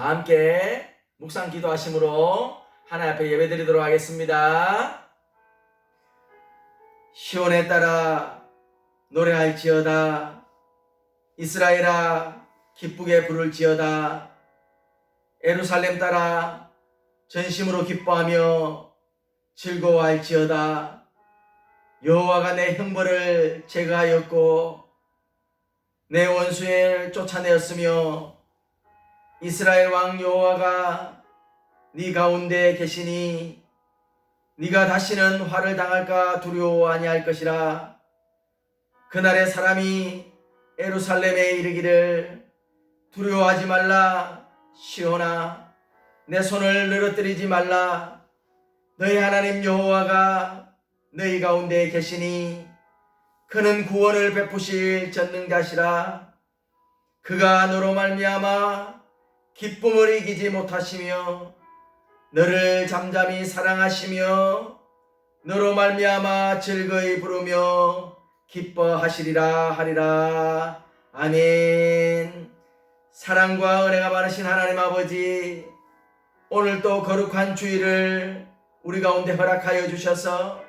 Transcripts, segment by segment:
다 함께 묵상 기도하심으로 하나님 앞에 예배드리도록 하겠습니다. 시온에 따라 노래할지어다. 이스라엘아 기쁘게 부를지어다. 예루살렘 따라 전심으로 기뻐하며 즐거워할지어다. 여호와가 내 형벌을 제거하였고 내 원수를 쫓아내었으며 이스라엘 왕 여호와가 네 가운데 계시니 네가 다시는 화를 당할까 두려워 아니할 것이라. 그날에 사람이 예루살렘에 이르기를 두려워하지 말라. 시온아 내 손을 늘어뜨리지 말라. 너희 하나님 여호와가 너희 가운데 계시니 그는 구원을 베푸실 전능자시라. 그가 너로 말미암아 기쁨을 이기지 못하시며 너를 잠잠히 사랑하시며 너로 말미암아 즐거이 부르며 기뻐하시리라 하리라. 아멘. 사랑과 은혜가 많으신 하나님 아버지, 오늘도 거룩한 주일을 우리 가운데 허락하여 주셔서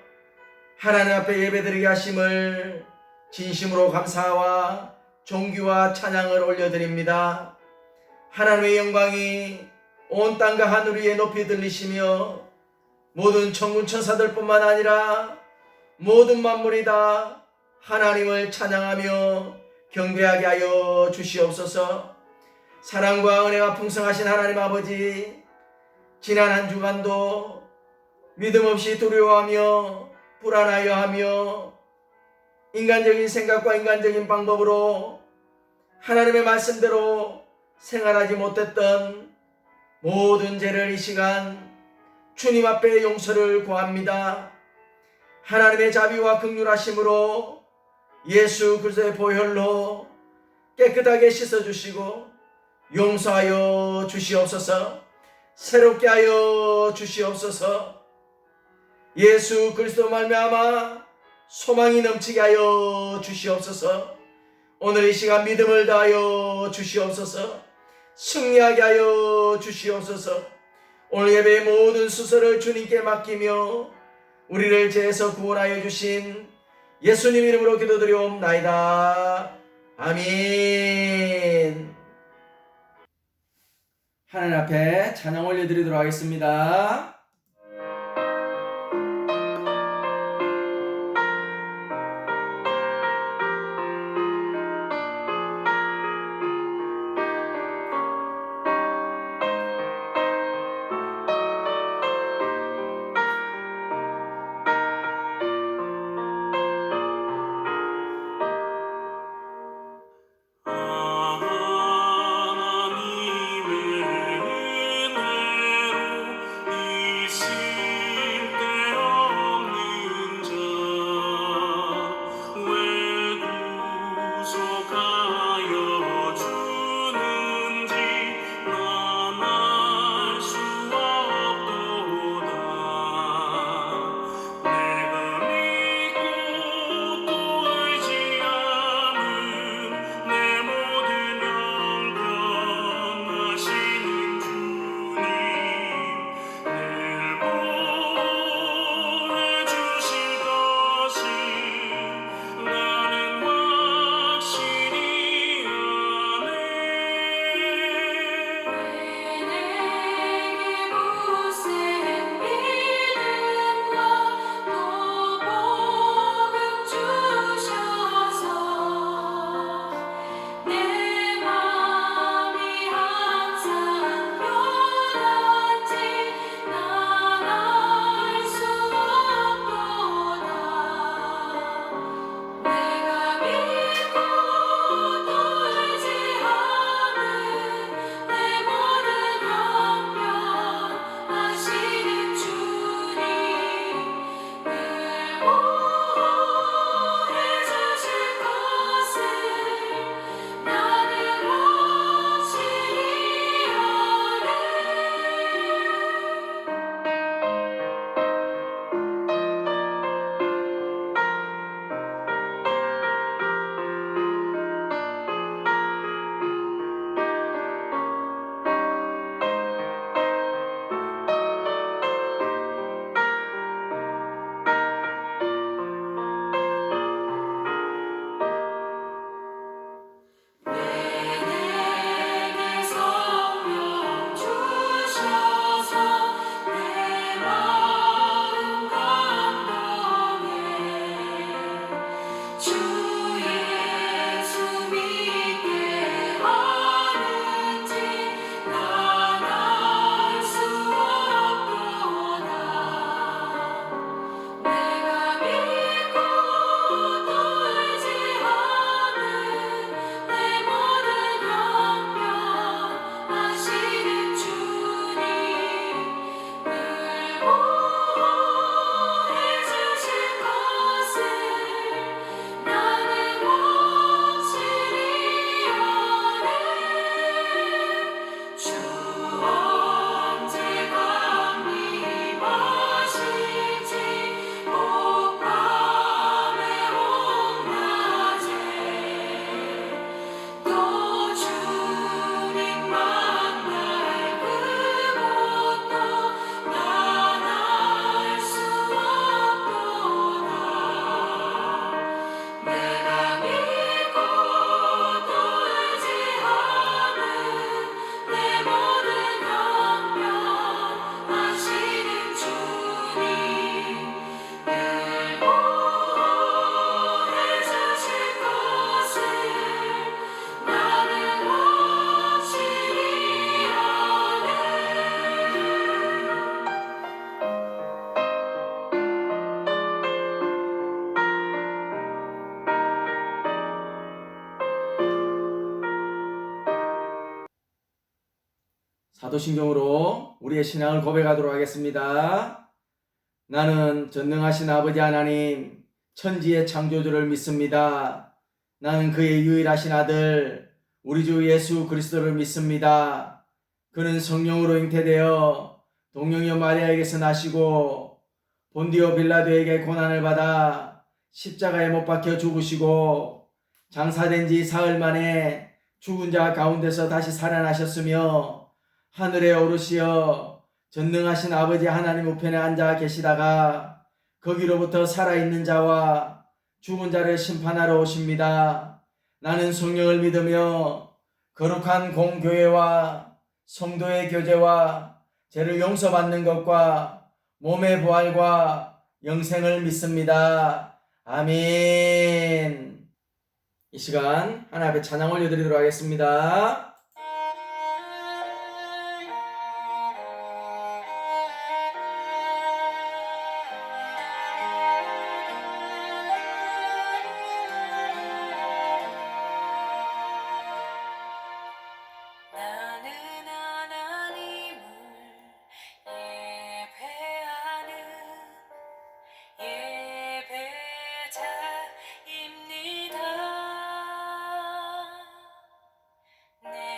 하나님 앞에 예배드리게 하심을 진심으로 감사와 존귀와 찬양을 올려드립니다. 하나님의 영광이 온 땅과 하늘 위에 높이 들리시며 모든 천군 천사들뿐만 아니라 모든 만물이 다 하나님을 찬양하며 경배하게 하여 주시옵소서. 사랑과 은혜가 풍성하신 하나님 아버지, 지난 한 주간도 믿음 없이 두려워하며 불안하여하며 인간적인 생각과 인간적인 방법으로 하나님의 말씀대로 생활하지 못했던 모든 죄를 이 시간 주님 앞에 용서를 구합니다. 하나님의 자비와 긍휼하심으로 예수 그리스도의 보혈로 깨끗하게 씻어주시고 용서하여 주시옵소서. 새롭게 하여 주시옵소서. 예수 그리스도 말미암아 소망이 넘치게 하여 주시옵소서. 오늘 이 시간 믿음을 다하여 주시옵소서. 승리하게 하여 주시옵소서. 오늘 예배의 모든 수서를 주님께 맡기며 우리를 죄에서 구원하여 주신 예수님 이름으로 기도드리옵나이다. 아멘. 하나님 앞에 찬양 올려드리도록 하겠습니다. 사도신경으로 우리의 신앙을 고백하도록 하겠습니다. 나는 전능하신 아버지 하나님, 천지의 창조주를 믿습니다. 나는 그의 유일하신 아들, 우리 주 예수 그리스도를 믿습니다. 그는 성령으로 잉태되어 동정녀 마리아에게서 나시고 본디오 빌라도에게 고난을 받아 십자가에 못 박혀 죽으시고 장사된 지 사흘 만에 죽은 자 가운데서 다시 살아나셨으며 하늘에 오르시어 전능하신 아버지 하나님 우편에 앉아 계시다가 거기로부터 살아있는 자와 죽은 자를 심판하러 오십니다. 나는 성령을 믿으며 거룩한 공교회와 성도의 교제와 죄를 용서받는 것과 몸의 부활과 영생을 믿습니다. 아멘. 이 시간 하나님 앞에 찬양 올려드리도록 하겠습니다. 나는 하나님을 예배하는 예배자입니다. 내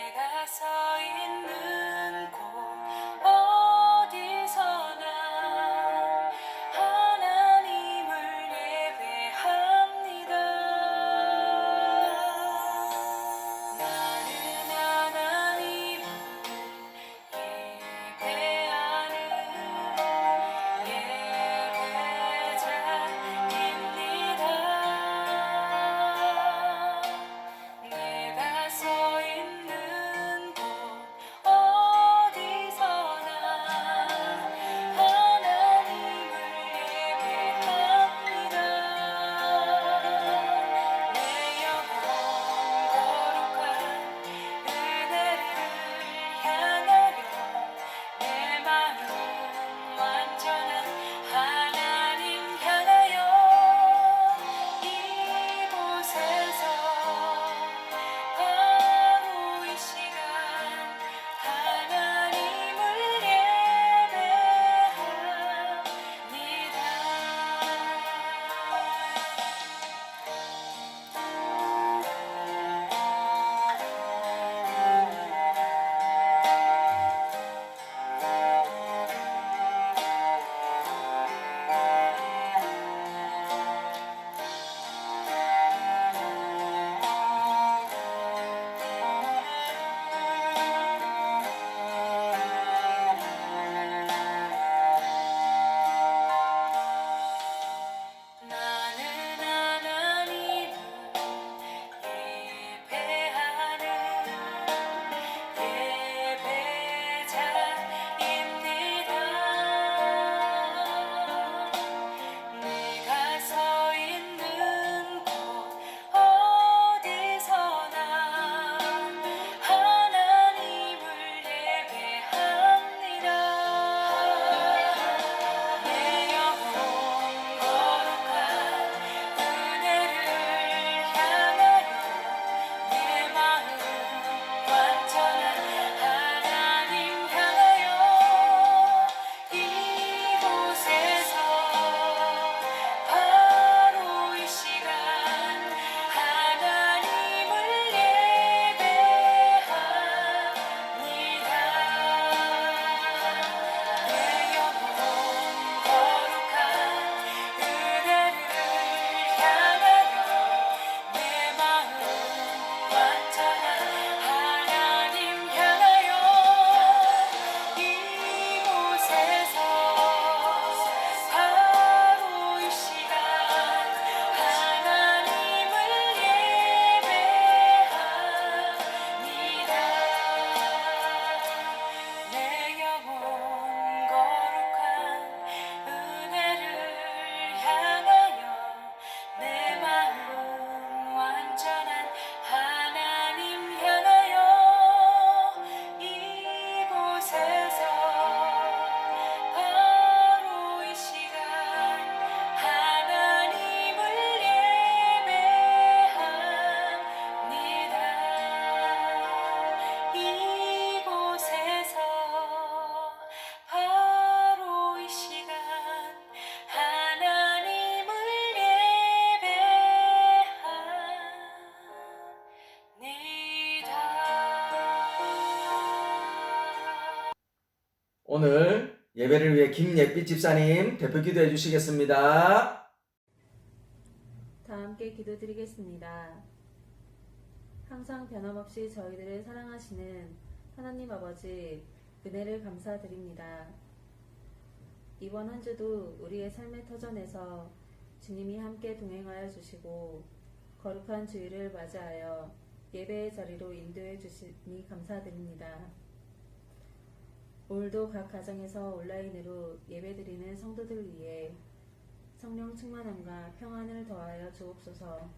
오늘 예배를 위해 김예빛 집사님 대표 기도해 주시겠습니다. 다 함께 기도드리겠습니다. 항상 변함없이 저희들을 사랑하시는 하나님 아버지, 은혜를 감사드립니다. 이번 한 주도 우리의 삶의 터전에서 주님이 함께 동행하여 주시고 거룩한 주일을 맞이하여 예배의 자리로 인도해 주시니 감사드립니다. 오늘도 각 가정에서 온라인으로 예배드리는 성도들 위해 성령 충만함과 평안을 더하여 주옵소서.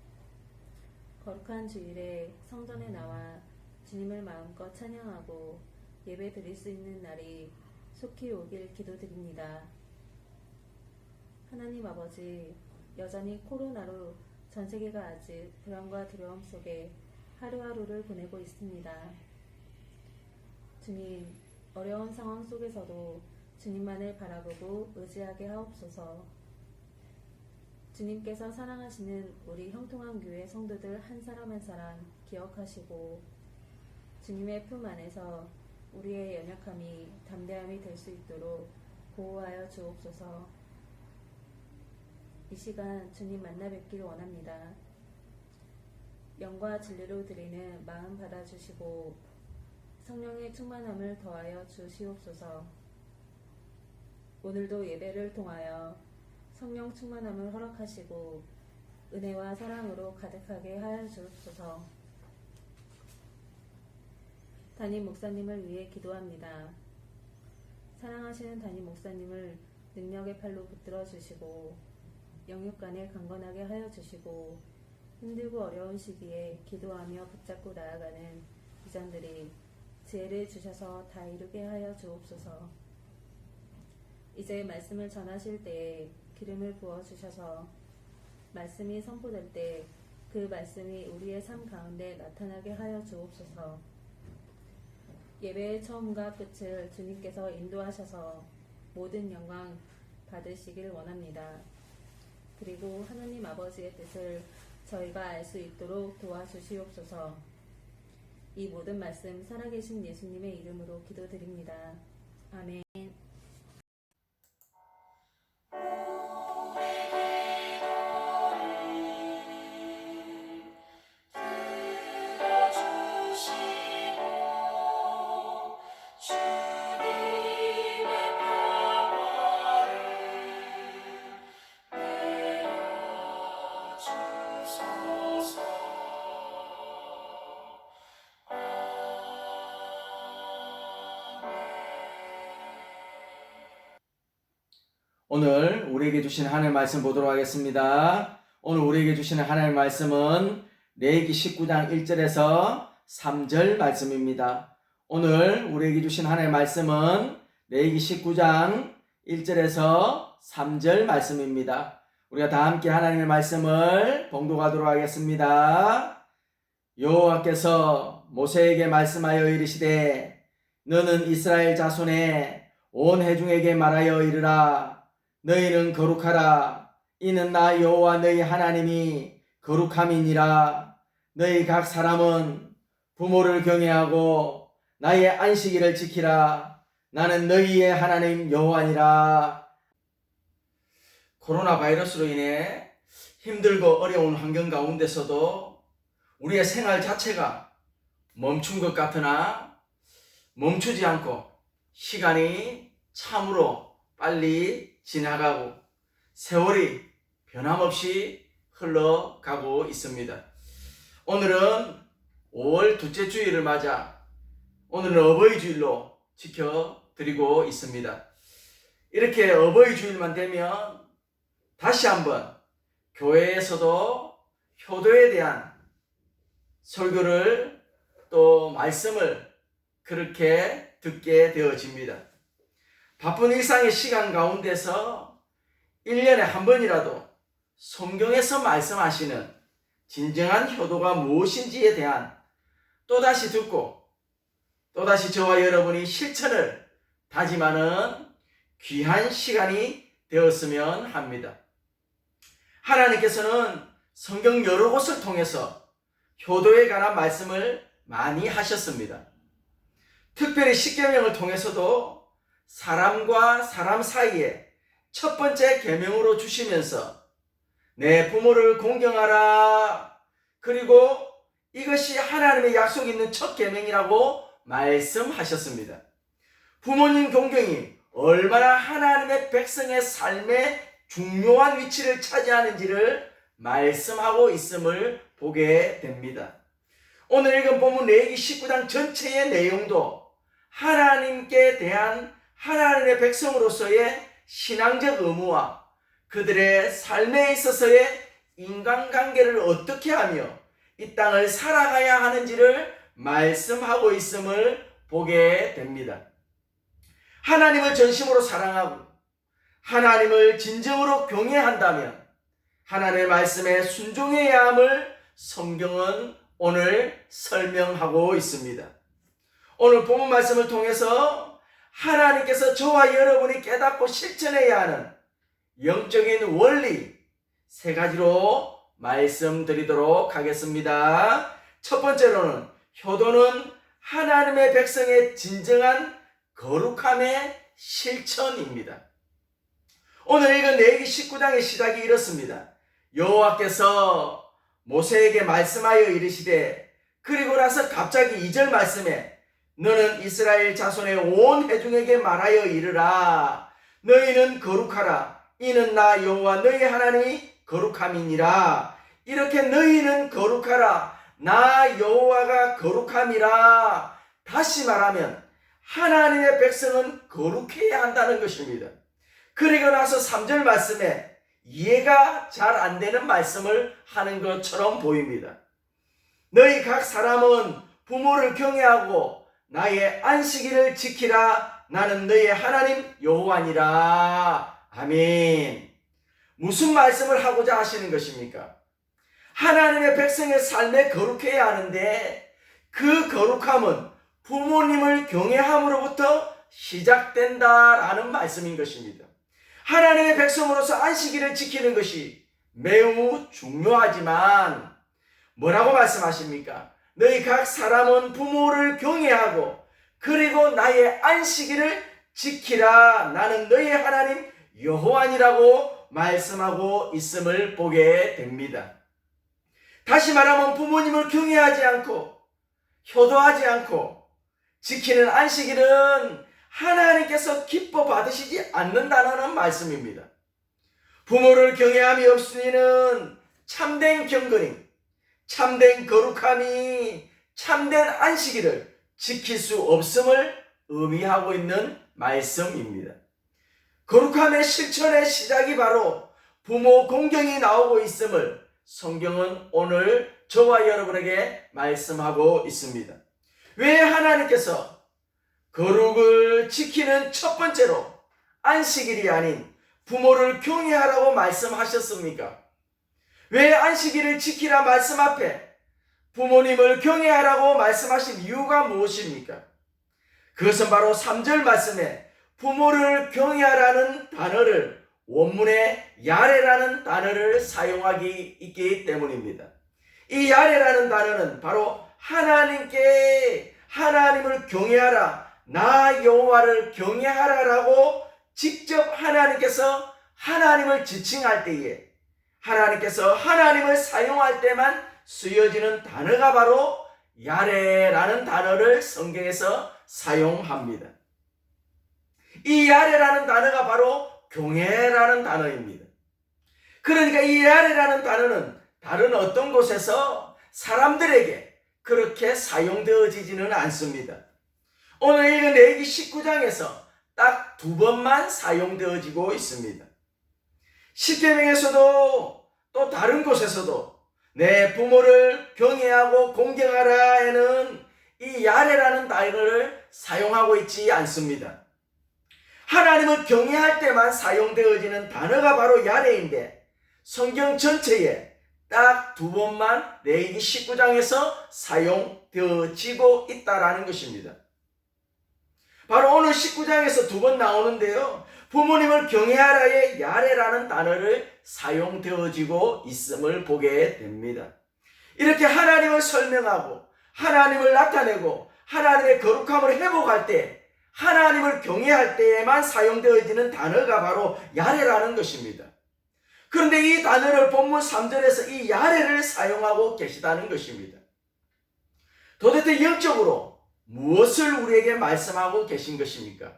거룩한 주일에 성전에 나와 주님을 마음껏 찬양하고 예배 드릴 수 있는 날이 속히 오길 기도드립니다. 하나님 아버지, 여전히 코로나로 전 세계가 아직 불안과 두려움 속에 하루하루를 보내고 있습니다. 주님, 어려운 상황 속에서도 주님만을 바라보고 의지하게 하옵소서. 주님께서 사랑하시는 우리 형통한 교회 성도들 한 사람 한 사람 기억하시고 주님의 품 안에서 우리의 연약함이 담대함이 될 수 있도록 보호하여 주옵소서. 이 시간 주님 만나 뵙길 원합니다. 영과 진리로 드리는 마음 받아주시고 성령의 충만함을 더하여 주시옵소서. 오늘도 예배를 통하여 성령 충만함을 허락하시고 은혜와 사랑으로 가득하게 하여 주옵소서. 담임 목사님을 위해 기도합니다. 사랑하시는 담임 목사님을 능력의 팔로 붙들어 주시고 영육간에 강건하게 하여 주시고 힘들고 어려운 시기에 기도하며 붙잡고 나아가는 비전들이 지혜를 주셔서 다 이루게 하여 주옵소서. 이제 말씀을 전하실 때에 기름을 부어 주셔서 말씀이 선포될 때 그 말씀이 우리의 삶 가운데 나타나게 하여 주옵소서. 예배의 처음과 끝을 주님께서 인도하셔서 모든 영광 받으시길 원합니다. 그리고 하나님 아버지의 뜻을 저희가 알 수 있도록 도와주시옵소서. 이 모든 말씀 살아계신 예수님의 이름으로 기도드립니다. 아멘. 오늘 우리에게 주신 하나님의 말씀 보도록 하겠습니다. 오늘 우리에게 주시는 하나님의 말씀은 레위기 19장 1절에서 3절 말씀입니다. 오늘 우리에게 주신 하나님의 말씀은 레위기 19장 1절에서 3절 말씀입니다. 우리가 다 함께 하나님의 말씀을 봉독하도록 하겠습니다. 여호와께서 모세에게 말씀하여 이르시되 너는 이스라엘 자손의 온 회중에게 말하여 이르라. 너희는 거룩하라. 이는 나 여호와 너희 하나님이 거룩함이니라. 너희 각 사람은 부모를 경외하고 나의 안식일을 지키라. 나는 너희의 하나님 여호와니라. 코로나 바이러스로 인해 힘들고 어려운 환경 가운데서도 우리의 생활 자체가 멈춘 것 같으나 멈추지 않고 시간이 참으로 빨리 지나가고 세월이 변함없이 흘러가고 있습니다. 오늘은 5월 둘째 주일을 맞아 오늘은 어버이 주일로 지켜드리고 있습니다. 이렇게 어버이 주일만 되면 다시 한번 교회에서도 효도에 대한 설교를 또 말씀을 그렇게 듣게 되어집니다. 바쁜 일상의 시간 가운데서 1년에 한 번이라도 성경에서 말씀하시는 진정한 효도가 무엇인지에 대한 또다시 듣고 또다시 저와 여러분이 실천을 다짐하는 귀한 시간이 되었으면 합니다. 하나님께서는 성경 여러 곳을 통해서 효도에 관한 말씀을 많이 하셨습니다. 특별히 십계명을 통해서도 사람과 사람 사이에 첫 번째 계명으로 주시면서 내 부모를 공경하라. 그리고 이것이 하나님의 약속이 있는 첫 계명이라고 말씀하셨습니다. 부모님 공경이 얼마나 하나님의 백성의 삶에 중요한 위치를 차지하는지를 말씀하고 있음을 보게 됩니다. 오늘 읽은 본문 레위기 19장 전체의 내용도 하나님께 대한 하나님의 백성으로서의 신앙적 의무와 그들의 삶에 있어서의 인간관계를 어떻게 하며 이 땅을 살아가야 하는지를 말씀하고 있음을 보게 됩니다. 하나님을 전심으로 사랑하고 하나님을 진정으로 경외한다면 하나님의 말씀에 순종해야 함을 성경은 오늘 설명하고 있습니다. 오늘 본문 말씀을 통해서 하나님께서 저와 여러분이 깨닫고 실천해야 하는 영적인 원리 3가지로 말씀드리도록 하겠습니다. 첫 번째로는 효도는 하나님의 백성의 진정한 거룩함의 실천입니다. 오늘 읽은 레위기 19장의 시작이 이렇습니다. 여호와께서 모세에게 말씀하여 이르시되 그리고 나서 갑자기 2절 말씀에 너는 이스라엘 자손의 온 회중에게 말하여 이르라. 너희는 거룩하라. 이는 나 여호와 너희 하나님이 거룩함이니라. 이렇게 너희는 거룩하라. 나 여호와가 거룩함이라. 다시 말하면 하나님의 백성은 거룩해야 한다는 것입니다. 그리고 나서 3절 말씀에 이해가 잘 안 되는 말씀을 하는 것처럼 보입니다. 너희 각 사람은 부모를 경외하고 나의 안식일을 지키라. 나는 너희 하나님 여호와니라. 아멘. 무슨 말씀을 하고자 하시는 것입니까? 하나님의 백성의 삶에 거룩해야 하는데 그 거룩함은 부모님을 경외함으로부터 시작된다라는 말씀인 것입니다. 하나님의 백성으로서 안식일을 지키는 것이 매우 중요하지만 뭐라고 말씀하십니까? 너희 각 사람은 부모를 경외하고 그리고 나의 안식일을 지키라. 나는 너희 하나님 여호와니라고 말씀하고 있음을 보게 됩니다. 다시 말하면 부모님을 경외하지 않고 효도하지 않고 지키는 안식일은 하나님께서 기뻐 받으시지 않는다는 말씀입니다. 부모를 경외함이 없으니는 참된 경건이, 참된 거룩함이, 참된 안식일을 지킬 수 없음을 의미하고 있는 말씀입니다. 거룩함의 실천의 시작이 바로 부모 공경이 나오고 있음을 성경은 오늘 저와 여러분에게 말씀하고 있습니다. 왜 하나님께서 거룩을 지키는 첫 번째로 안식일이 아닌 부모를 경외하라고 말씀하셨습니까? 왜 안식일을 지키라 말씀 앞에 부모님을 경외하라고 말씀하신 이유가 무엇입니까? 그것은 바로 3절 말씀에 부모를 경외하라는 단어를 원문에 야레라는 단어를 사용하기 있기 때문입니다. 이 야레라는 단어는 바로 하나님을 경외하라, 나 여호와를 경외하라라고 직접 하나님께서 하나님을 지칭할 때에 하나님께서 하나님을 사용할 때만 쓰여지는 단어가 바로 야레라는 단어를 성경에서 사용합니다. 이 야레라는 단어가 바로 경외라는 단어입니다. 그러니까 이 야레라는 단어는 다른 어떤 곳에서 사람들에게 그렇게 사용되어지지는 않습니다. 오늘 읽은 레위기 19장에서 딱 2번만 사용되어지고 있습니다. 십계명에서도 또 다른 곳에서도 내 부모를 경외하고 공경하라에는 이 야레라는 단어를 사용하고 있지 않습니다. 하나님을 경외할 때만 사용되어지는 단어가 바로 야레인데 성경 전체에 딱 2번만 레위기 19장에서 사용되어지고 있다라는 것입니다. 바로 오늘 19장에서 2번 나오는데요. 부모님을 경외하라의 야레라는 단어를 사용되어지고 있음을 보게 됩니다. 이렇게 하나님을 설명하고 하나님을 나타내고 하나님의 거룩함을 회복할 때 하나님을 경외할 때에만 사용되어지는 단어가 바로 야레라는 것입니다. 그런데 이 단어를 본문 3절에서 이 야레를 사용하고 계시다는 것입니다. 도대체 영적으로 무엇을 우리에게 말씀하고 계신 것입니까?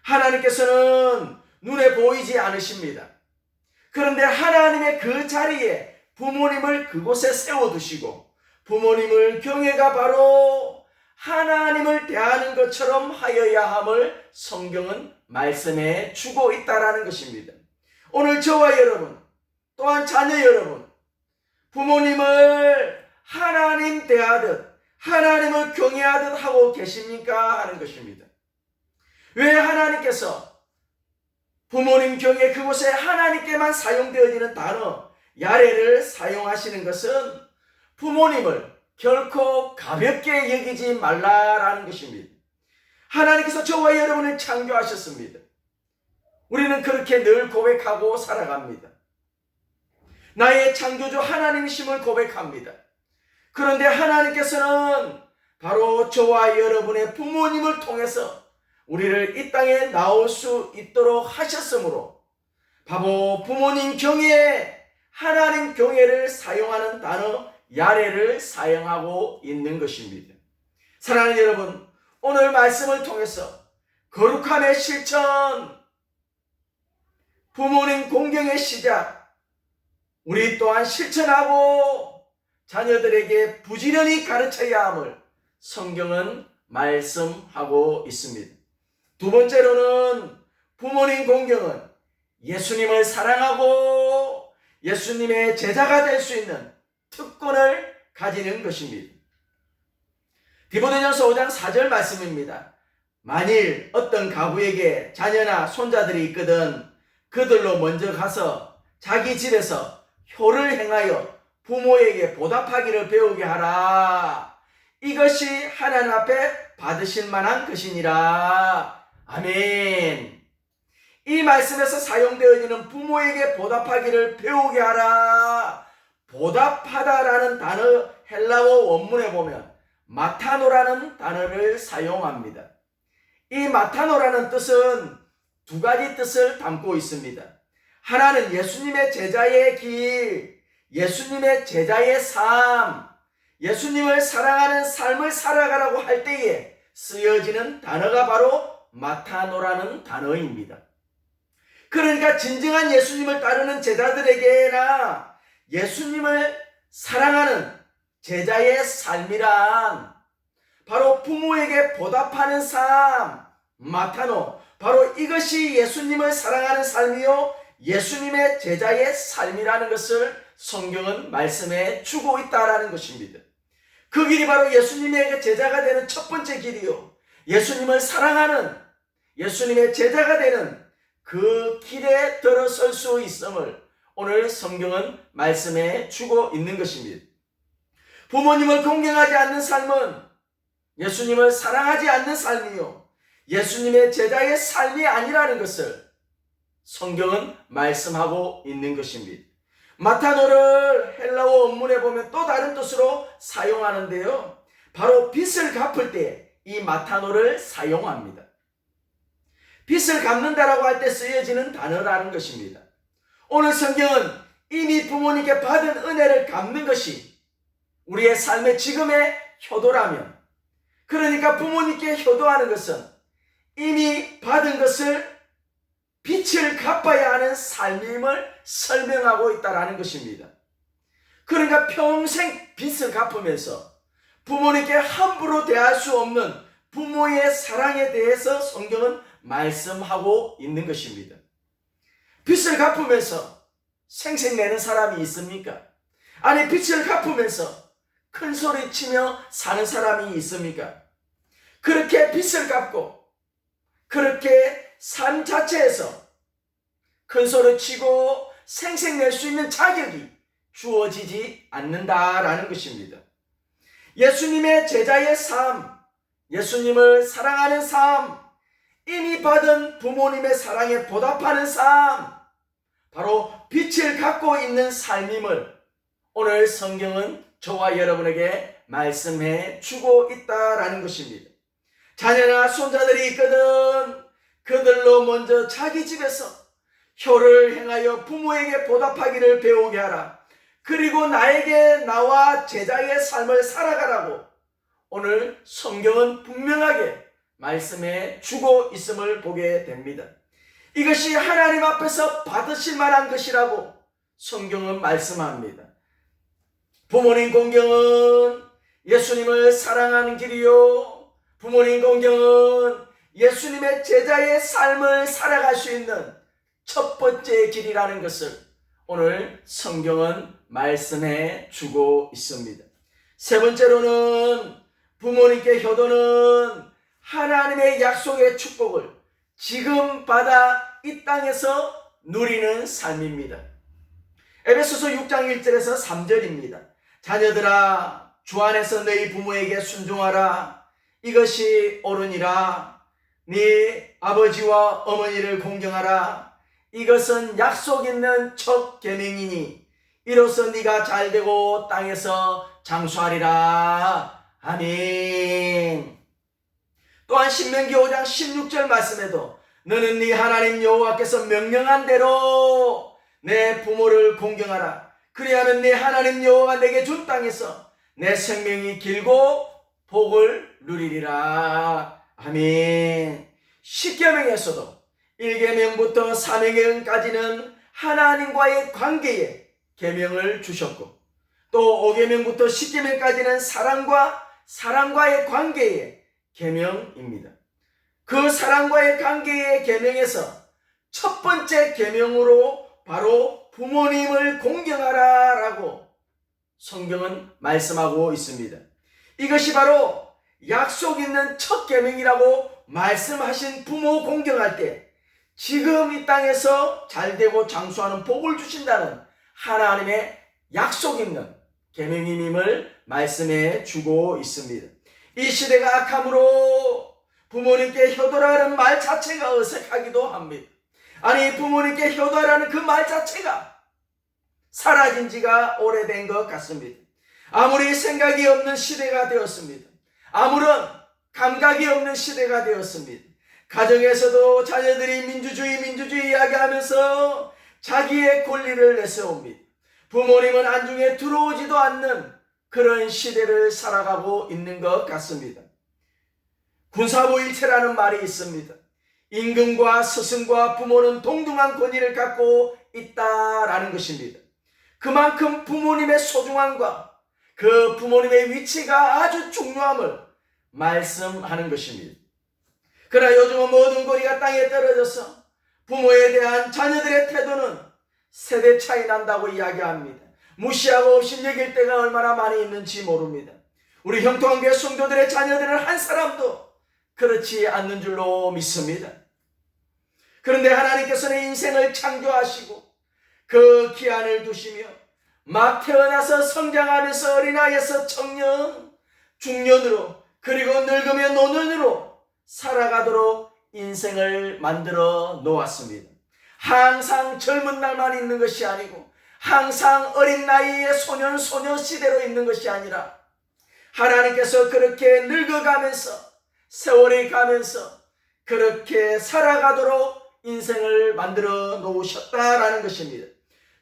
하나님께서는 눈에 보이지 않으십니다. 그런데 하나님의 그 자리에 부모님을 그곳에 세워두시고 부모님을 경외가 바로 하나님을 대하는 것처럼 하여야 함을 성경은 말씀해 주고 있다라는 것입니다. 오늘 저와 여러분, 또한 자녀 여러분, 부모님을 하나님 대하듯 하나님을 경외하듯 하고 계십니까? 하는 것입니다. 왜 하나님께서 부모님 경외 그곳에 하나님께만 사용되어지는 단어 야레를 사용하시는 것은 부모님을 결코 가볍게 여기지 말라라는 것입니다. 하나님께서 저와 여러분을 창조하셨습니다. 우리는 그렇게 늘 고백하고 살아갑니다. 나의 창조주 하나님이심을 고백합니다. 그런데 하나님께서는 바로 저와 여러분의 부모님을 통해서 우리를 이 땅에 나올 수 있도록 하셨으므로 바로 부모님 경외, 하나님 경외를 사용하는 단어 야레를 사용하고 있는 것입니다. 사랑하는 여러분, 오늘 말씀을 통해서 거룩함의 실천, 부모님 공경의 시작, 우리 또한 실천하고 자녀들에게 부지런히 가르쳐야 함을 성경은 말씀하고 있습니다. 두 번째로는 부모님 공경은 예수님을 사랑하고 예수님의 제자가 될 수 있는 특권을 가지는 것입니다. 디모데전서 5장 4절 말씀입니다. 만일 어떤 가부에게 자녀나 손자들이 있거든 그들로 먼저 가서 자기 집에서 효를 행하여 부모에게 보답하기를 배우게 하라. 이것이 하나님 앞에 받으실 만한 것이니라. 아멘. 이 말씀에서 사용되어지는 부모에게 보답하기를 배우게 하라. 보답하다라는 단어 헬라어 원문에 보면 마타노라는 단어를 사용합니다. 이 마타노라는 뜻은 두 가지 뜻을 담고 있습니다. 하나는 예수님의 제자의 길, 예수님의 제자의 삶, 예수님을 사랑하는 삶을 살아가라고 할 때에 쓰여지는 단어가 바로 마타노라는 단어입니다. 그러니까 진정한 예수님을 따르는 제자들에게나 예수님을 사랑하는 제자의 삶이란 바로 부모에게 보답하는 삶, 마타노, 바로 이것이 예수님을 사랑하는 삶이요 예수님의 제자의 삶이라는 것을 성경은 말씀해 주고 있다라는 것입니다. 그 길이 바로 예수님의 제자가 되는 첫 번째 길이요 예수님을 사랑하는 예수님의 제자가 되는 그 길에 들어설 수 있음을 오늘 성경은 말씀해 주고 있는 것입니다. 부모님을 공경하지 않는 삶은 예수님을 사랑하지 않는 삶이요 예수님의 제자의 삶이 아니라는 것을 성경은 말씀하고 있는 것입니다. 마타노를 헬라어 원문에 보면 또 다른 뜻으로 사용하는데요. 바로 빚을 갚을 때 이 마타노를 사용합니다. 빚을 갚는다라고 할 때 쓰여지는 단어라는 것입니다. 오늘 성경은 이미 부모님께 받은 은혜를 갚는 것이 우리의 삶의 지금의 효도라면, 그러니까 부모님께 효도하는 것은 이미 받은 것을 빚을 갚아야 하는 삶임을 설명하고 있다는 것입니다. 그러니까 평생 빚을 갚으면서 부모님께 함부로 대할 수 없는 부모의 사랑에 대해서 성경은 말씀하고 있는 것입니다. 빚을 갚으면서 생색내는 사람이 있습니까? 아니 빚을 갚으면서 큰 소리 치며 사는 사람이 있습니까? 그렇게 빚을 갚고 그렇게 삶 자체에서 큰 소리 치고 생색낼 수 있는 자격이 주어지지 않는다라는 것입니다. 예수님의 제자의 삶, 예수님을 사랑하는 삶, 이미 받은 부모님의 사랑에 보답하는 삶, 바로 빚을 갖고 있는 삶임을 오늘 성경은 저와 여러분에게 말씀해 주고 있다라는 것입니다. 자녀나 손자들이 있거든 그들로 먼저 자기 집에서 효를 행하여 부모에게 보답하기를 배우게 하라. 그리고 나에게 나와 제자의 삶을 살아가라고 오늘 성경은 분명하게 말씀해 주고 있음을 보게 됩니다. 이것이 하나님 앞에서 받으실 만한 것이라고 성경은 말씀합니다. 부모님 공경은 예수님을 사랑하는 길이요, 부모님 공경은 예수님의 제자의 삶을 살아갈 수 있는 첫 번째 길이라는 것을 오늘 성경은 말씀해 주고 있습니다. 세 번째로는 부모님께 효도는 하나님의 약속의 축복을 지금 받아 이 땅에서 누리는 삶입니다. 에베소서 6장 1절에서 3절입니다. 자녀들아 주 안에서 너희 부모에게 순종하라. 이것이 옳으니라. 네 아버지와 어머니를 공경하라. 이것은 약속 있는 첫 계명이니 이로써 네가 잘되고 땅에서 장수하리라. 아멘. 또한 신명기 5장 16절 말씀에도 너는 네 하나님 여호와께서 명령한 대로 내 부모를 공경하라. 그리하면 네 하나님 여호와가 내게 준 땅에서 내 생명이 길고 복을 누리리라. 아멘. 10계명에서도 1계명부터 3계명까지는 하나님과의 관계에 계명을 주셨고 또 5계명부터 10계명까지는 사랑과의 관계에 계명입니다. 그 사랑과의 관계의 계명에서 첫 번째 계명으로 바로 부모님을 공경하라라고 성경은 말씀하고 있습니다. 이것이 바로 약속 있는 첫 계명이라고 말씀하신 부모 공경할 때 지금 이 땅에서 잘되고 장수하는 복을 주신다는 하나님의 약속 있는 계명임을 말씀해 주고 있습니다. 이 시대가 악함으로 부모님께 효도라는 말 자체가 어색하기도 합니다. 아니 부모님께 효도라는 그 말 자체가 사라진 지가 오래된 것 같습니다. 아무리 생각이 없는 시대가 되었습니다. 아무런 감각이 없는 시대가 되었습니다. 가정에서도 자녀들이 민주주의 이야기하면서 자기의 권리를 내세웁니다. 부모님은 안중에 들어오지도 않는 그런 시대를 살아가고 있는 것 같습니다. 군사보일체라는 말이 있습니다. 임금과 스승과 부모는 동등한 권위를 갖고 있다라는 것입니다. 그만큼 부모님의 소중함과 그 부모님의 위치가 아주 중요함을 말씀하는 것입니다. 그러나 요즘은 모든 권위가 땅에 떨어져서 부모에 대한 자녀들의 태도는 세대 차이 난다고 이야기합니다. 무시하고 없이 여길 때가 얼마나 많이 있는지 모릅니다. 우리 형통한교회 성도들의 자녀들은 한 사람도 그렇지 않는 줄로 믿습니다. 그런데 하나님께서는 인생을 창조하시고 그 기한을 두시며 막 태어나서 성장하면서 어린아이에서 청년, 중년으로 그리고 늙으면 노년으로 살아가도록 인생을 만들어 놓았습니다. 항상 젊은 날만 있는 것이 아니고 항상 어린 나이의 소년 시대로 있는 것이 아니라 하나님께서 그렇게 늙어가면서 세월이 가면서 그렇게 살아가도록 인생을 만들어 놓으셨다라는 것입니다.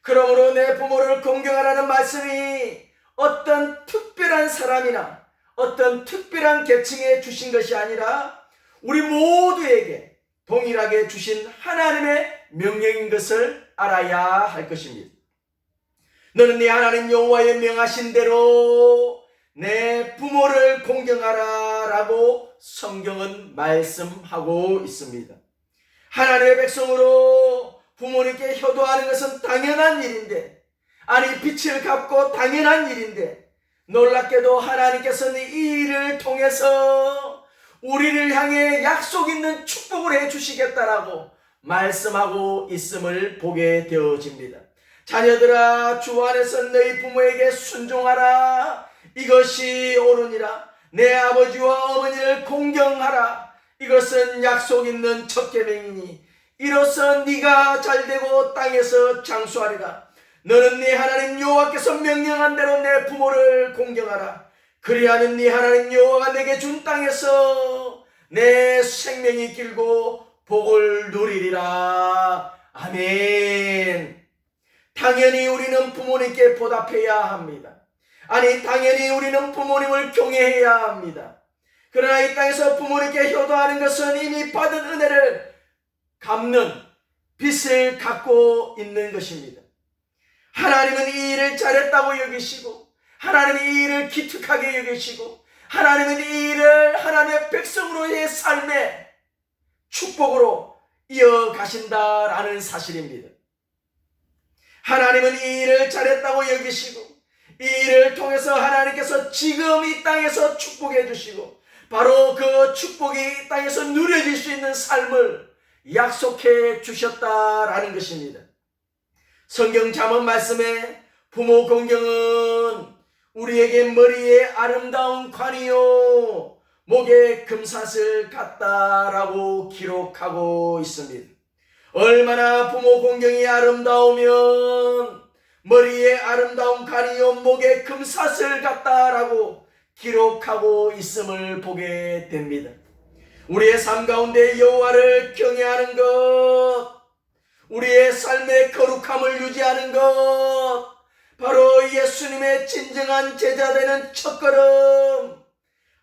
그러므로 내 부모를 공경하라는 말씀이 어떤 특별한 사람이나 어떤 특별한 계층에 주신 것이 아니라 우리 모두에게 동일하게 주신 하나님의 명령인 것을 알아야 할 것입니다. 너는 네 하나님 여호와의 명하신 대로 내 부모를 공경하라 라고 성경은 말씀하고 있습니다. 하나님의 백성으로 부모님께 효도하는 것은 당연한 일인데, 아니 빛을 갚고 당연한 일인데, 놀랍게도 하나님께서는 이 일을 통해서 우리를 향해 약속 있는 축복을 해주시겠다라고 말씀하고 있음을 보게 되어집니다. 자녀들아 주 안에서 너희 부모에게 순종하라. 이것이 옳으니라. 내 아버지와 어머니를 공경하라. 이것은 약속 있는 첫 계명이니 이로써 네가 잘되고 땅에서 장수하리라. 너는 네 하나님 여호와께서 명령한 대로 내 부모를 공경하라. 그리하면 네 하나님 여호와가 내게 준 땅에서 내 생명이 길고 복을 누리리라. 아멘. 당연히 우리는 부모님께 보답해야 합니다. 아니, 당연히 우리는 부모님을 경외해야 합니다. 그러나 이 땅에서 부모님께 효도하는 것은 이미 받은 은혜를 갚는 빚을 갖고 있는 것입니다. 하나님은 이 일을 잘했다고 여기시고, 하나님은 이 일을 기특하게 여기시고, 하나님은 이 일을 하나님의 백성으로의 삶의 축복으로 이어가신다라는 사실입니다. 하나님은 이 일을 잘했다고 여기시고, 이 일을 통해서 하나님께서 지금 이 땅에서 축복해 주시고, 바로 그 축복이 이 땅에서 누려질 수 있는 삶을 약속해 주셨다라는 것입니다. 성경 잠언 말씀에 부모 공경은 우리에게 머리에 아름다운 관이요 목에 금사슬 같다라고 기록하고 있습니다. 얼마나 부모 공경이 아름다우면 머리에 아름다운 관이요 목에 금사슬 같다라고 기록하고 있음을 보게 됩니다. 우리의 삶 가운데 여호와를 경외하는 것, 우리의 삶의 거룩함을 유지하는 것, 바로 예수님의 진정한 제자 되는 첫걸음,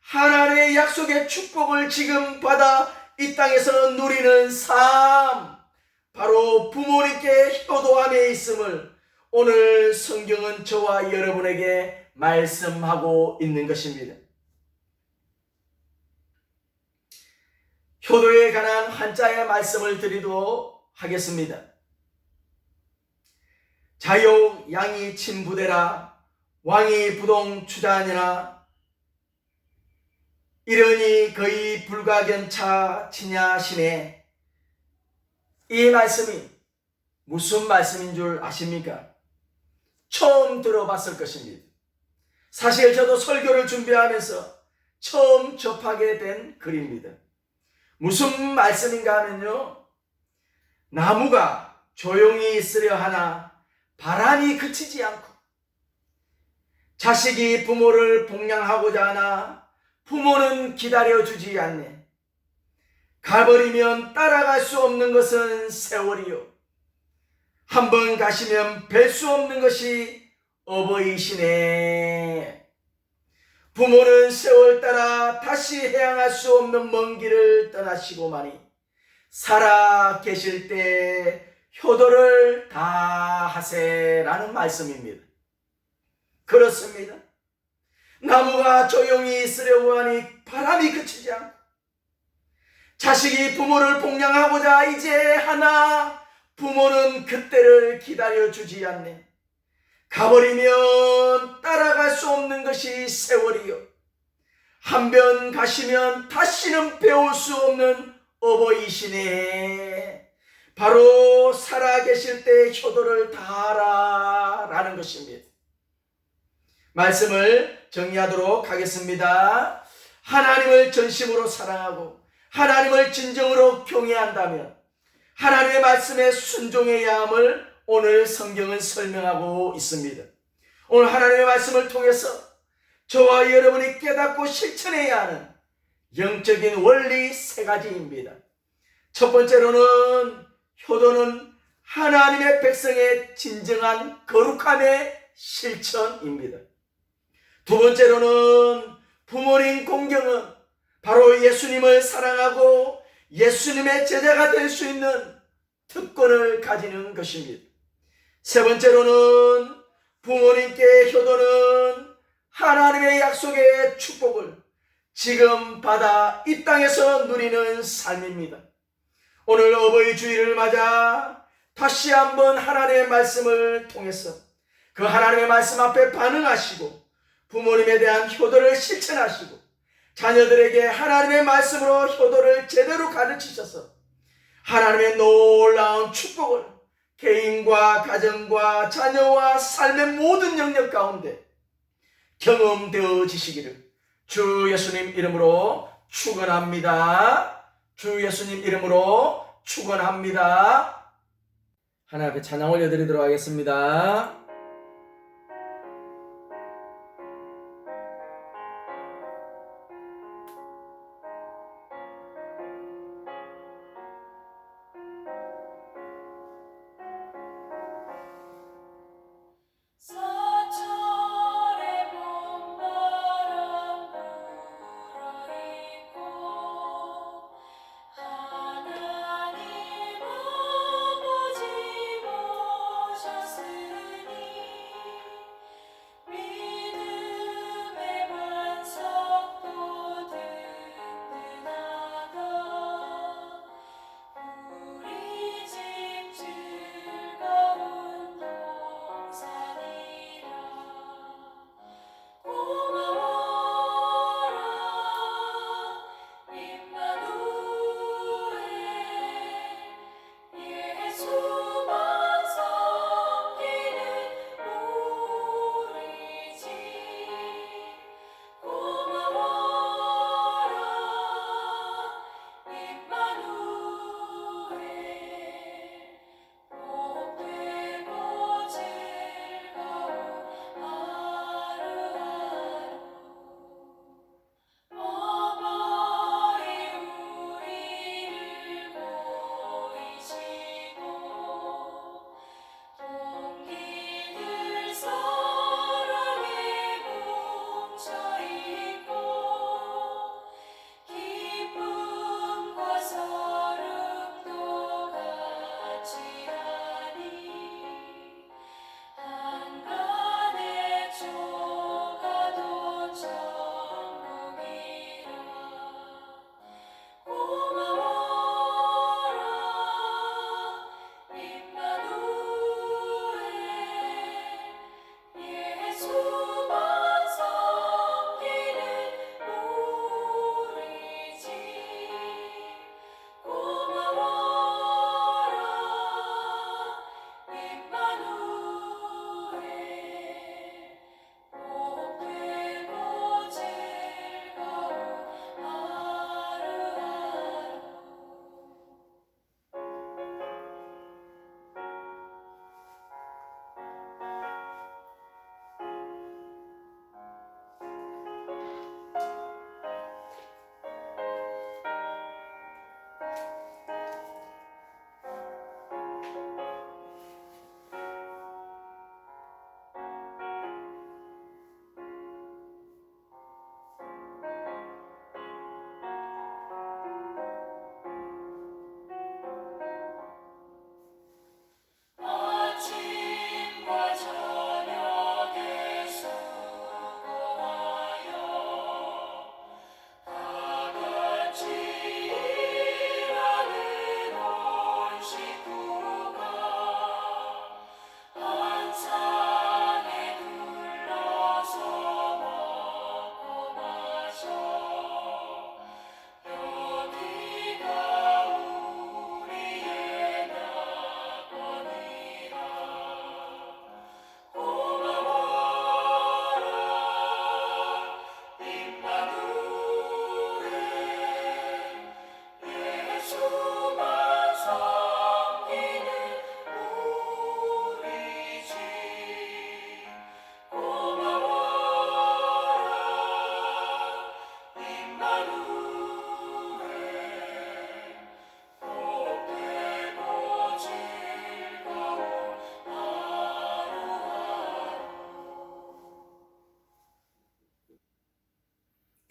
하나님의 약속의 축복을 지금 받아 이 땅에서 누리는 삶, 바로 부모님께 효도함에 있음을 오늘 성경은 저와 여러분에게 말씀하고 있는 것입니다. 효도에 관한 한자의 말씀을 드리도록 하겠습니다. 자요 양이 친부대라 왕이 부동 추자하니라 이러니 거의 불가견차 치냐시네. 이 말씀이 무슨 말씀인 줄 아십니까? 처음 들어봤을 것입니다. 사실 저도 설교를 준비하면서 처음 접하게 된 글입니다. 무슨 말씀인가 하면요, 나무가 조용히 있으려 하나 바람이 그치지 않고, 자식이 부모를 복양하고자 하나 부모는 기다려주지 않네. 가버리면 따라갈 수 없는 것은 세월이요, 한번 가시면 뵐 수 없는 것이 어버이시네. 부모는 세월 따라 다시 헤어날 수 없는 먼 길을 떠나시고만이 살아 계실 때 효도를 다 하세라는 말씀입니다. 그렇습니다. 나무가 조용히 있으려고 하니 바람이 그치지 않고, 자식이 부모를 복양하고자 이제 하나 부모는 그때를 기다려주지 않네. 가버리면 따라갈 수 없는 것이 세월이요, 한 번 가시면 다시는 배울 수 없는 어버이시네. 바로 살아계실 때 효도를 다하라 라는 것입니다. 말씀을 정리하도록 하겠습니다. 하나님을 전심으로 사랑하고 하나님을 진정으로 경외한다면 하나님의 말씀에 순종해야 함을 오늘 성경은 설명하고 있습니다. 오늘 하나님의 말씀을 통해서 저와 여러분이 깨닫고 실천해야 하는 영적인 원리 세 가지입니다. 첫 번째로는 효도는 하나님의 백성의 진정한 거룩함의 실천입니다. 두 번째로는 부모님 공경은 바로 예수님을 사랑하고 예수님의 제자가 될 수 있는 특권을 가지는 것입니다. 세 번째로는 부모님께 효도는 하나님의 약속의 축복을 지금 받아 이 땅에서 누리는 삶입니다. 오늘 어버이 주일을 맞아 다시 한번 하나님의 말씀을 통해서 그 하나님의 말씀 앞에 반응하시고 부모님에 대한 효도를 실천하시고 자녀들에게 하나님의 말씀으로 효도를 제대로 가르치셔서 하나님의 놀라운 축복을 개인과 가정과 자녀와 삶의 모든 영역 가운데 경험되어지시기를 주 예수님 이름으로 축원합니다. 주 예수님 이름으로 축원합니다. 하나님 앞에 찬양 올려드리도록 하겠습니다.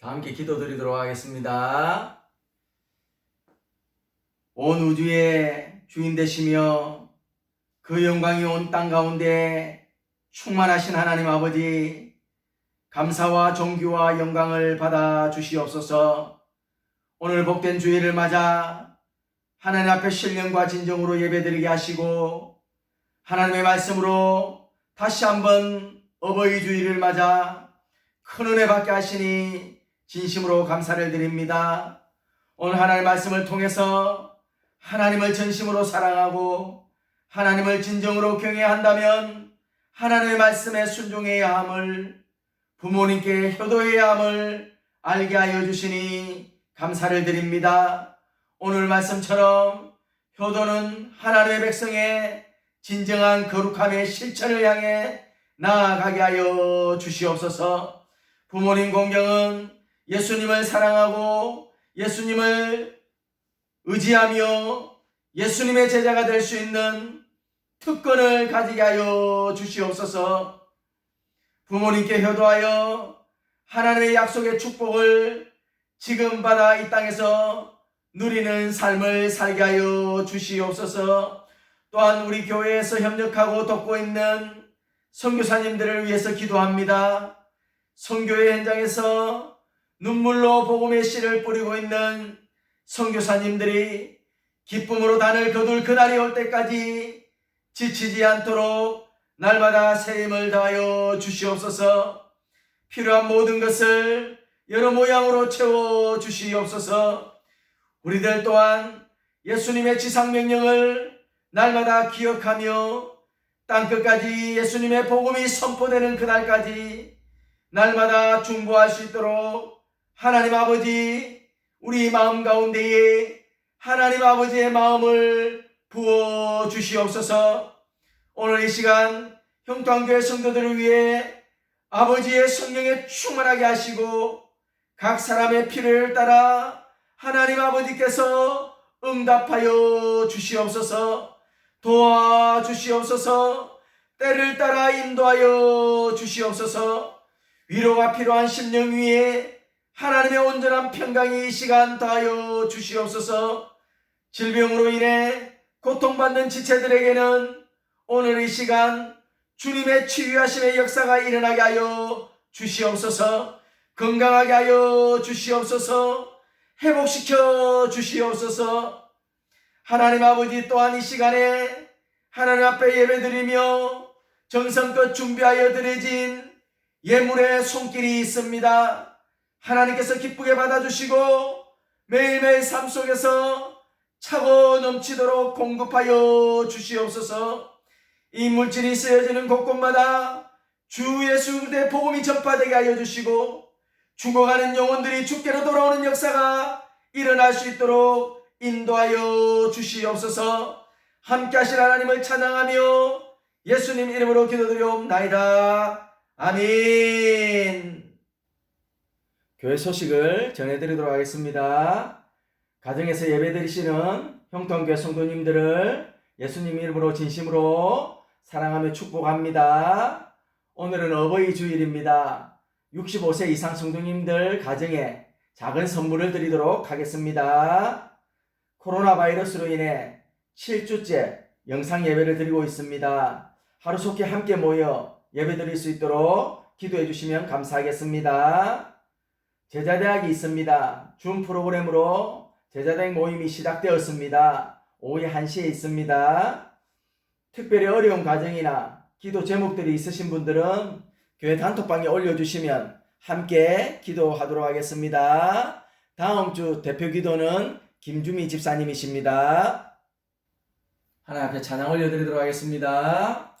다 함께 기도드리도록 하겠습니다. 온 우주의 주인 되시며 그 영광이 온 땅 가운데 충만하신 하나님 아버지, 감사와 존귀와 영광을 받아 주시옵소서. 오늘 복된 주일을 맞아 하나님 앞에 신령과 진정으로 예배드리게 하시고, 하나님의 말씀으로 다시 한번 어버이 주일을 맞아 큰 은혜 받게 하시니 진심으로 감사를 드립니다. 오늘 하나님의 말씀을 통해서 하나님을 전심으로 사랑하고 하나님을 진정으로 경외한다면 하나님의 말씀에 순종해야 함을, 부모님께 효도해야 함을 알게 하여 주시니 감사를 드립니다. 오늘 말씀처럼 효도는 하나님의 백성의 진정한 거룩함의 실천을 향해 나아가게 하여 주시옵소서. 부모님 공경은 예수님을 사랑하고 예수님을 의지하며 예수님의 제자가 될 수 있는 특권을 가지게 하여 주시옵소서. 부모님께 효도하여 하나님의 약속의 축복을 지금 받아 이 땅에서 누리는 삶을 살게 하여 주시옵소서. 또한 우리 교회에서 협력하고 돕고 있는 선교사님들을 위해서 기도합니다. 선교의 현장에서 눈물로 복음의 씨를 뿌리고 있는 선교사님들이 기쁨으로 단을 거둘 그날이 올 때까지 지치지 않도록 날마다 새 힘을 다하여 주시옵소서. 필요한 모든 것을 여러 모양으로 채워 주시옵소서. 우리들 또한 예수님의 지상명령을 날마다 기억하며 땅끝까지 예수님의 복음이 선포되는 그날까지 날마다 중보할 수 있도록 하나님 아버지, 우리 마음 가운데에 하나님 아버지의 마음을 부어 주시옵소서. 오늘 이 시간 형통교회 성도들을 위해 아버지의 성령에 충만하게 하시고 각 사람의 필요를 따라 하나님 아버지께서 응답하여 주시옵소서. 도와주시옵소서. 때를 따라 인도하여 주시옵소서. 위로가 필요한 심령 위에 하나님의 온전한 평강이 이 시간 다하여 주시옵소서. 질병으로 인해 고통받는 지체들에게는 오늘 이 시간 주님의 치유하심의 역사가 일어나게 하여 주시옵소서. 건강하게 하여 주시옵소서. 회복시켜 주시옵소서. 하나님 아버지, 또한 이 시간에 하나님 앞에 예배드리며 정성껏 준비하여 드려진 예물의 손길이 있습니다. 하나님께서 기쁘게 받아주시고 매일매일 삶 속에서 차고 넘치도록 공급하여 주시옵소서. 이 물질이 쓰여지는 곳곳마다 주 예수 그리스도의 복음이 전파되게 하여 주시고 죽어가는 영혼들이 주께로 돌아오는 역사가 일어날 수 있도록 인도하여 주시옵소서. 함께 하실 하나님을 찬양하며 예수님 이름으로 기도드리옵나이다. 아멘. 교회 소식을 전해드리도록 하겠습니다. 가정에서 예배드리시는 형통교회 성도님들을 예수님 이름으로 진심으로 사랑하며 축복합니다. 오늘은 어버이 주일입니다. 65세 이상 성도님들 가정에 작은 선물을 드리도록 하겠습니다. 코로나 바이러스로 인해 7주째 영상 예배를 드리고 있습니다. 하루속히 함께 모여 예배 드릴 수 있도록 기도해 주시면 감사하겠습니다. 제자대학이 있습니다. 줌 프로그램으로 제자대학 모임이 시작되었습니다. 오후 1시에 있습니다. 특별히 어려운 가정이나 기도 제목들이 있으신 분들은 교회 단톡방에 올려주시면 함께 기도하도록 하겠습니다. 다음 주 대표 기도는 김주미 집사님이십니다. 하나님 앞에 찬양 올려드리도록 하겠습니다.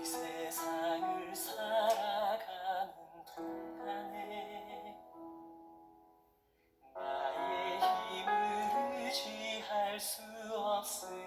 이 세상을 살아가는 동안에 나의 힘을 의지할 수 없으니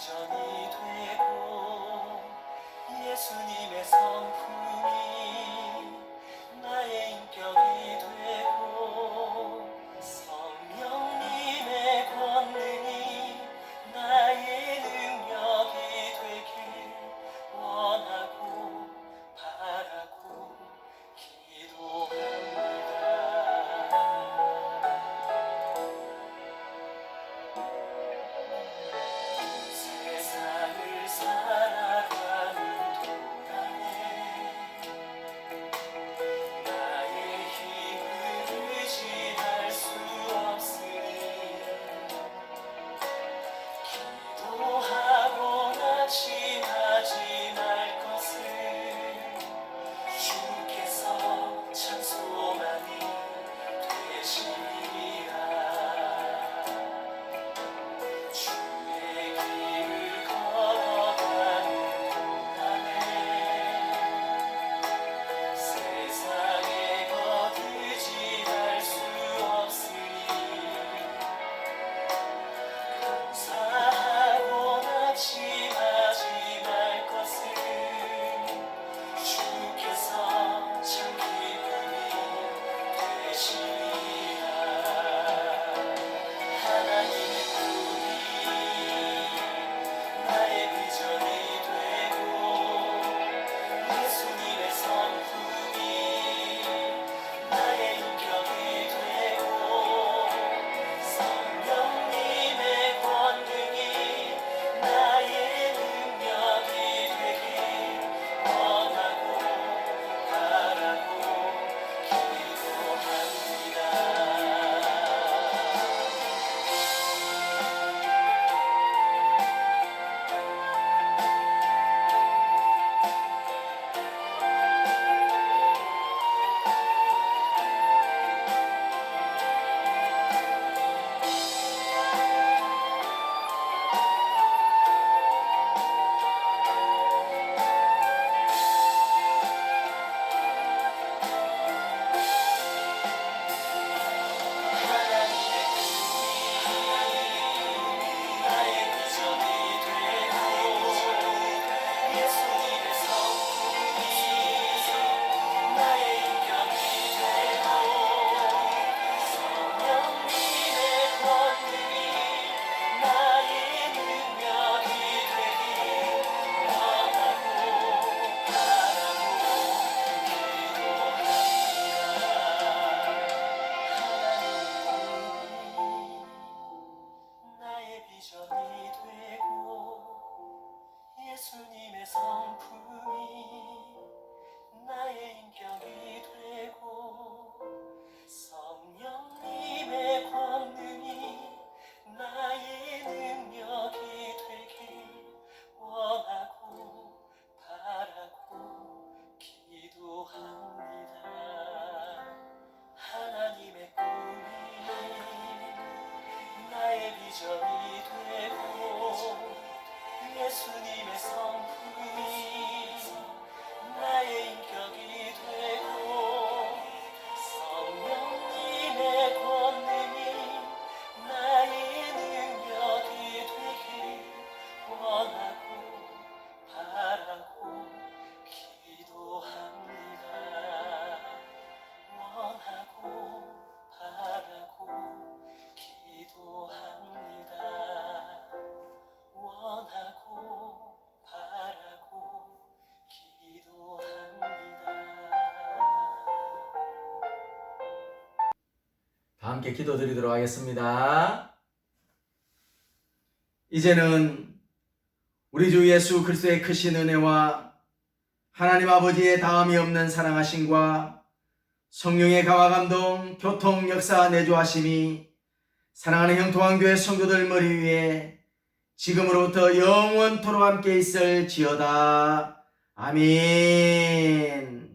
비전이 되고 예수님의 성품이 나의 인격이 되고 성령님의 권능이 나의 능력이 되길 원하고 바라고 기도합니다. 세상을 살아가는 동안에 나의 힘을 의지할 수 없으니 기도하고 낙심하지 말 것을 주께서 찬송하니 되시리라. 주의 길을 걸어가는 동안에 세상에 거두지할 수 없으니 감사하고 낙심하지 말 것을 주께서 참 기쁨이 되시리라. 하나님의 꿈이 나의 비전이 되고 예수님의 성품이 나의 인격이 되고 성령님의 권능이 나의 능력이 되길 원하고 바라고 기도합니다. 하나님의 꿈이 나의 비전이 되고 예수님의 성품이 나의 인격이 되고 성령님의 권능이 나의 능력이 되길 원하고 바라고 나의 비전이 되고 예수님의 성품이 나의 인격이 되고 성령님의 권능이 나의 능력이 되길 원하고 바라고 기도합니다. 하나님의 꿈이 나의 비전이 되고 예수님의 성품이 나의 인격이 되고 성령님의 권능이 나의 능력이 되길 원하고 바라고 기도합니다. 원하고 바라고 기도합니다. 원하고 바라고 기도합니다. 다 함께 기도드리도록 하겠습니다. 이제는 우리 주 예수 그리스도의 크신 은혜와 하나님 아버지의 다함이 없는 사랑하심과 성령의 강화 감동, 교통, 역사, 내주하심이 사랑하는 형통한교회 성도들 머리 위에 지금으로부터 영원토록 함께 있을지어다. 아멘.